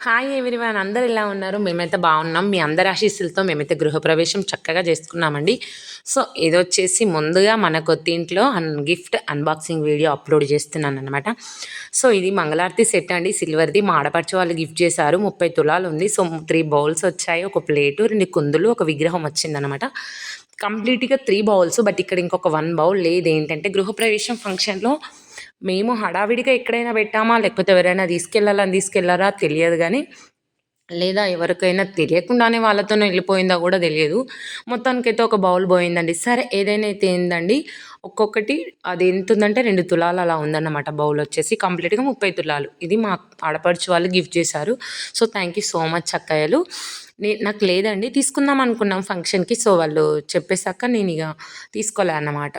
Hi everyone, అందరు ఎలా ఉన్నారు? మేమైతే బాగున్నాం. మీ అందరి ఆశీస్సులతో మేమైతే గృహప్రవేశం చక్కగా చేసుకున్నామండి. సో ఇదొచ్చేసి ముందుగా మన కొత్తింట్లో గిఫ్ట్ అన్బాక్సింగ్ వీడియో అప్లోడ్ చేస్తున్నాను అనమాట. సో ఇది మంగళారతి సెట్ అండి, సిల్వర్ది. మా ఆడపడుచు వాళ్ళు గిఫ్ట్ చేశారు. 30 తులాలు ఉంది. సో 3 బౌల్స్ వచ్చాయి, ఒక ప్లేటు, 2 కుందులు, ఒక విగ్రహం వచ్చిందనమాట. కంప్లీట్గా 3 బౌల్స్. బట్ ఇక్కడ ఇంకొక 1 బౌల్ లేదు. ఏంటంటే గృహప్రవేశం ఫంక్షన్లో మేము హడావిడిగా ఎక్కడైనా పెట్టామా, లేకపోతే ఎవరైనా తీసుకెళ్లారా తెలియదు కానీ, లేదా ఎవరికైనా తెలియకుండానే వాళ్ళతోనే వెళ్ళిపోయిందా కూడా తెలియదు. మొత్తానికైతే ఒక బౌల్ పోయిందండి. సరే ఏదైనా అయితే ఏందండి, ఒక్కొక్కటి అది ఎంత ఉందంటే 2 తులాలు అలా ఉందన్నమాట. బౌల్ వచ్చేసి కంప్లీట్గా 30 తులాలు. ఇది మా ఆడపడుచు వాళ్ళు గిఫ్ట్ చేశారు. So thank you so much అక్కయ్యలు. నాకు లేదండి, తీసుకుందాం అనుకున్నాం ఫంక్షన్కి. సో వాళ్ళు చెప్పేశాక నేను ఇక తీసుకోలే అన్నమాట.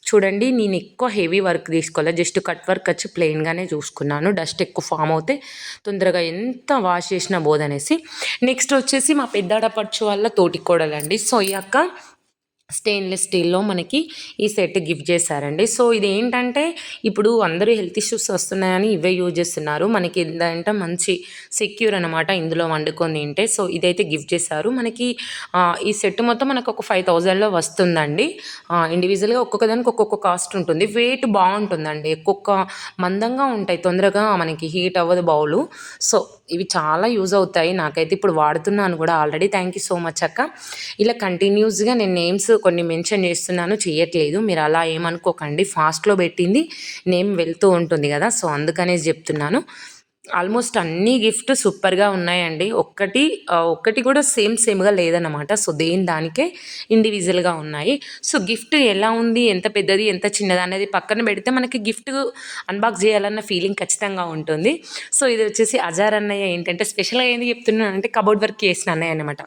చూడండి, నేను ఎక్కువ హెవీ వర్క్ తీసుకోలే, జస్ట్ కట్ వర్క్ వచ్చి ప్లెయిన్గానే చూసుకున్నాను. డస్ట్ ఎక్కువ ఫామ్ అవుతే తొందరగా ఎంత వాష్ చేసినా పోదనేసి. నెక్స్ట్ వచ్చేసి మా పెద్దాడపడుచు వాళ్ళ తోటి కోడలండి. సో ఈ అక్క స్టెయిన్లెస్ స్టీల్లో మనకి ఈ సెట్ గిఫ్ట్ చేశారండి. సో ఇదేంటంటే ఇప్పుడు అందరూ హెల్త్ ఇష్యూస్ వస్తున్నాయని ఇవే యూజ్ చేస్తున్నారు. మనకి ఏంటంటే మంచి సెక్యూర్ అనమాట ఇందులో వండుకొని తింటే. సో ఇదైతే గిఫ్ట్ చేశారు మనకి. ఈ సెట్ మొత్తం మనకు ఒక 5,000లో వస్తుందండి. ఇండివిజువల్గా ఒక్కొక్క దానికి ఒక్కొక్క కాస్ట్ ఉంటుంది. వెయిట్ బాగుంటుందండి, ఒక్కొక్క మందంగా ఉంటాయి, తొందరగా మనకి హీట్ అవ్వదు బౌలు. సో ఇవి చాలా యూజ్ అవుతాయి. నాకైతే ఇప్పుడు వాడుతున్నాను కూడా already. Thank you so much అక్క. ఇలా కంటిన్యూస్గా నేను నేమ్స్ కొన్ని మెన్షన్ చేస్తున్నాను, చేయట్లేదు. మీరు అలా ఏమనుకోకండి, ఫాస్ట్లో పెట్టింది నేమ్ వెళ్తూ ఉంటుంది కదా, సో అందుకనేసి చెప్తున్నాను. ఆల్మోస్ట్ అన్ని గిఫ్ట్ సూపర్గా ఉన్నాయండి. ఒక్కటి కూడా సేమ్గా లేదన్నమాట. సో దేని దానికే ఇండివిజువల్గా ఉన్నాయి. సో గిఫ్ట్ ఎలా ఉంది, ఎంత పెద్దది ఎంత చిన్నది అనేది పక్కన పెడితే మనకి గిఫ్ట్ అన్బాక్స్ చేయాలన్న ఫీలింగ్ ఖచ్చితంగా ఉంటుంది. సో ఇది వచ్చేసి అజార్ అన్నయ్య. ఏంటంటే స్పెషల్గా ఏంది చెప్తున్నాను అంటే, కబోర్డ్ వర్క్ చేసిన అన్నయ్య అనమాట.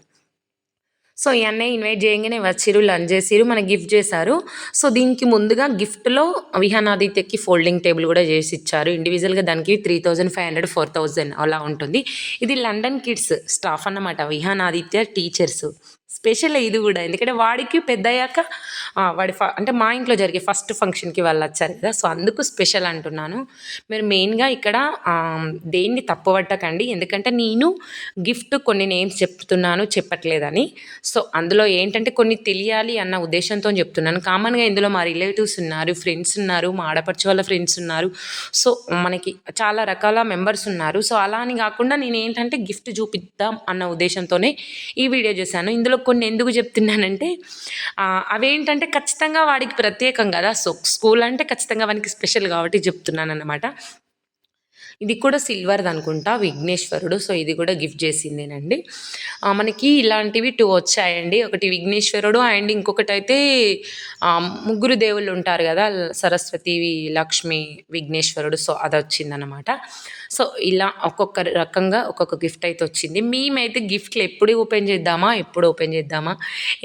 సో ఈ అన్నయ్య ఇన్వైట్ చేయంగానే వచ్చిర్రు, లంచ్ చేసిర్రు, మనకి గిఫ్ట్ చేశారు. సో దీనికి ముందుగా గిఫ్ట్లో విహానాదిత్యకి ఫోల్డింగ్ టేబుల్ కూడా చేసి ఇచ్చారు. ఇండివిజువల్గా దానికి 3,500 4,000 అలా ఉంటుంది. ఇది లండన్ కిడ్స్ స్టాఫ్ అన్నమాట, విహానాదిత్య టీచర్స్. స్పెషల్ ఇది కూడా, ఎందుకంటే వాడికి పెద్దయ్యాక అంటే మా ఇంట్లో జరిగే ఫస్ట్ ఫంక్షన్కి వాళ్ళు వచ్చారు కదా, సో అందుకు స్పెషల్ అంటున్నాను. మీరు మెయిన్గా ఇక్కడ దేన్ని తప్పుపట్టకండి, ఎందుకంటే నేను గిఫ్ట్ కొన్ని నేమ్స్ చెప్తున్నాను చెప్పట్లేదని. సో అందులో ఏంటంటే కొన్ని తెలియాలి అన్న ఉద్దేశంతో చెప్తున్నాను. కామన్గా ఇందులో మా రిలేటివ్స్ ఉన్నారు, ఫ్రెండ్స్ ఉన్నారు, మా ఆడపడుచు వాళ్ళ ఫ్రెండ్స్ ఉన్నారు. సో మనకి చాలా రకాల మెంబర్స్ ఉన్నారు. సో అలా అని కాకుండా నేను ఏంటంటే గిఫ్ట్ చూపిద్దాం అన్న ఉద్దేశంతోనే ఈ వీడియో చేశాను. ఇందులో కొన్ని ఎందుకు చెప్తున్నానంటే, అవేంటంటే ఖచ్చితంగా వాడికి ప్రత్యేకం కదా. సో స్కూల్ అంటే ఖచ్చితంగా వానికి స్పెషల్ కాబట్టి చెప్తున్నాను అనమాట. ఇది కూడా సిల్వర్ది అనుకుంటా, విఘ్నేశ్వరుడు. సో ఇది కూడా గిఫ్ట్ చేసిందేనండి. మనకి ఇలాంటివి 2 వచ్చాయండి. ఒకటి విఘ్నేశ్వరుడు అండ్ ఇంకొకటి అయితే ముగ్గురు దేవుళ్ళు ఉంటారు కదా, సరస్వతి, లక్ష్మి, విఘ్నేశ్వరుడు. సో అది వచ్చిందనమాట. సో ఇలా ఒక్కొక్క రకంగా ఒక్కొక్క గిఫ్ట్ అయితే వచ్చింది. మేమైతే గిఫ్ట్లు ఎప్పుడు ఓపెన్ చేద్దామా,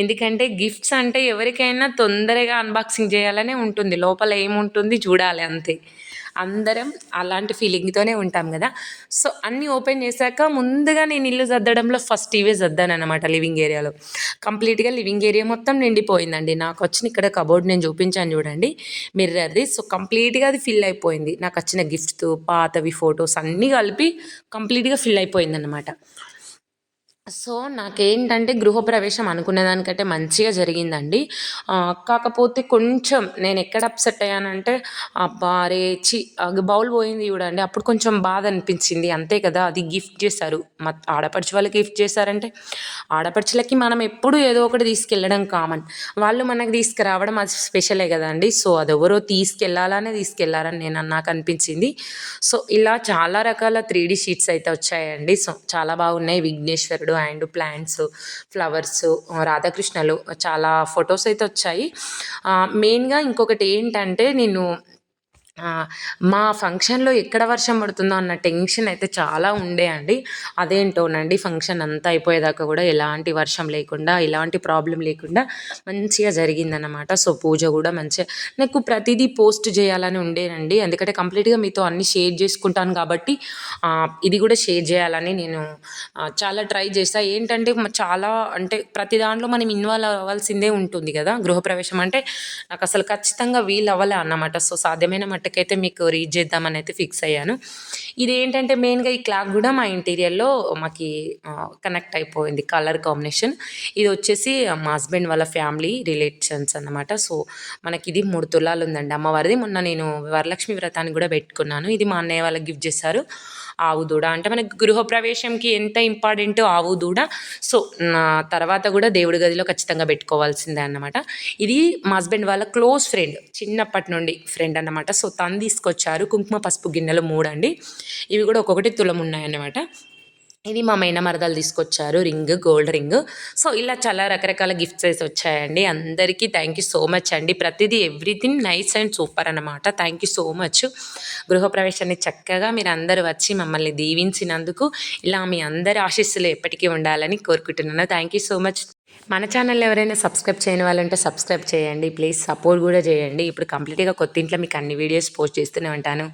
ఎందుకంటే గిఫ్ట్స్ అంటే ఎవరికైనా తొందరగా అన్బాక్సింగ్ చేయాలనే ఉంటుంది, లోపల ఏముంటుంది చూడాలి అంతే. అందరం అలాంటి ఫీలింగ్తోనే ఉంటాం కదా. సో అన్నీ ఓపెన్ చేశాక ముందుగా నేను ఇల్లు సర్దడంలో ఫస్ట్ ఇవే సర్దానమాట. లివింగ్ ఏరియాలో కంప్లీట్గా లివింగ్ ఏరియా మొత్తం నిండిపోయిందండి. నాకు వచ్చిన ఇక్కడ కబోర్డ్ నేను చూపించాను చూడండి, మిర్రర్ది. సో కంప్లీట్గా అది ఫిల్ అయిపోయింది. నాకు వచ్చిన గిఫ్ట్స్, పాతవి ఫొటోస్ అన్నీ కలిపి కంప్లీట్గా ఫిల్ అయిపోయిందన్నమాట. సో నాకేంటంటే గృహప్రవేశం అనుకునే దానికంటే మంచిగా జరిగిందండి. కాకపోతే కొంచెం నేను ఎక్కడ అప్సెట్ అయ్యానంటే, అబ్బా రే ఛీ! బౌల్ పోయింది చూడండి, అప్పుడు కొంచెం బాధ అనిపించింది. అంతే కదా, అది గిఫ్ట్ చేశారు. మా ఆడపడుచు వాళ్ళకి గిఫ్ట్ చేశారంటే, ఆడపడుచులకి మనం ఎప్పుడు ఏదో ఒకటి తీసుకెళ్ళడం కామన్. వాళ్ళు మనకు తీసుకురావడం అది స్పెషలే కదండి. సో అదెవరో తీసుకెళ్ళాలని నాకు అనిపించింది. సో ఇలా చాలా రకాల 3D షీట్స్ అయితే వచ్చాయండి. సో చాలా బాగున్నాయి. విఘ్నేశ్వరుడు అండ్ ప్లాంట్స్, ఫ్లవర్స్, రాధాకృష్ణలు, చాలా ఫొటోస్ అయితే వచ్చాయి. మెయిన్గా ఇంకొకటి ఏంటంటే, నేను మా ఫంక్షన్లో ఎక్కడ వర్షం పడుతుందో అన్న టెన్షన్ అయితే చాలా ఉండే అండి. అదేంటోనండి, ఫంక్షన్ అంతా అయిపోయేదాకా కూడా ఎలాంటి వర్షం లేకుండా, ఎలాంటి ప్రాబ్లం లేకుండా మంచిగా జరిగిందనమాట. సో పూజ కూడా మంచిగా, నాకు ప్రతిదీ పోస్ట్ చేయాలని ఉండేనండి, ఎందుకంటే కంప్లీట్గా మీతో అన్ని షేర్ చేసుకుంటాను కాబట్టి ఇది కూడా షేర్ చేయాలని నేను చాలా ట్రై చేస్తా. ఏంటంటే చాలా అంటే ప్రతి దాంట్లో మనం ఇన్వాల్వ్ అవ్వాల్సిందే ఉంటుంది కదా. గృహప్రవేశం అంటే నాకు అసలు ఖచ్చితంగా వీలు అవ్వలే అన్నమాట. సో సాధ్యమైన మట్టుకు మట్టుకైతే మీకు రీచ్ చేద్దామని అయితే ఫిక్స్ అయ్యాను. ఇదేంటంటే మెయిన్‌గా ఈ క్లాక్ గూడా మా ఇంటీరియర్‌లో మాకి కనెక్ట్ అయిపోయింది కలర్ కాంబినేషన్. ఇది వచ్చేసి మా హస్బెండ్ వాళ్ళ ఫ్యామిలీ రిలేషన్స్ అన్నమాట. సో, మనకిది 3 తులాలు ఉందండి అమ్మవారిది. మొన్న నేను వరలక్ష్మి వ్రతానికి గూడా పెట్టుకున్నాను. ఇది మా అన్నయ్య వాళ్ళకి గిఫ్ట్ చేశారు. ఆవు దూడ అంటే మనకి గృహప్రవేశంకి ఎంత ఇంపార్టెంటో ఆవు దూడ. సో, నా తర్వాత గూడా దేవుడి గదిలో ఖచ్చితంగా పెట్టుకోవాల్సిందే అన్నమాట. ఇది మా హస్బెండ్ వాళ్ళ క్లోజ్ ఫ్రెండ్. చిన్నప్పటి నుండి ఫ్రెండ్ అన్నమాట. సో, తను తీసుకొచ్చారు. కుంకుమ, పసుపు గిన్నెలు 3 అండి. ఇవి కూడా ఒక్కొక్కటి తులం ఉన్నాయన్నమాట. ఇది మా మేనమరదలు తీసుకొచ్చారు రింగ్, గోల్డ్ రింగ్. సో, ఇలా చాలా రకరకాల గిఫ్ట్స్ అయితే వచ్చాయండి. అందరికీ థ్యాంక్ యూ సో మచ్ అండి. ప్రతిదీ ఎవ్రీథింగ్ నైస్ అండ్ సూపర్ అన్నమాట. Thank you so much. గృహప్రవేశాన్ని చక్కగా మీరందరూ వచ్చి మమ్మల్ని దీవించినందుకు ఇలా మీ అందరి ఆశీస్సులు ఎప్పటికీ ఉండాలని కోరుకుంటున్నాను. Thank you so much. మన ఛానల్ ఎవరైనా సబ్స్క్రైబ్ చేయని వాళ్ళుంటే సబ్స్క్రైబ్ చేయండి. ప్లీజ్ సపోర్ట్ కూడా చేయండి. ఇప్పుడు కంప్లీట్‌గా కొత్తింట్లో మీకు అన్ని వీడియోస్ పోస్ట్ చేస్తూనే ఉంటాను.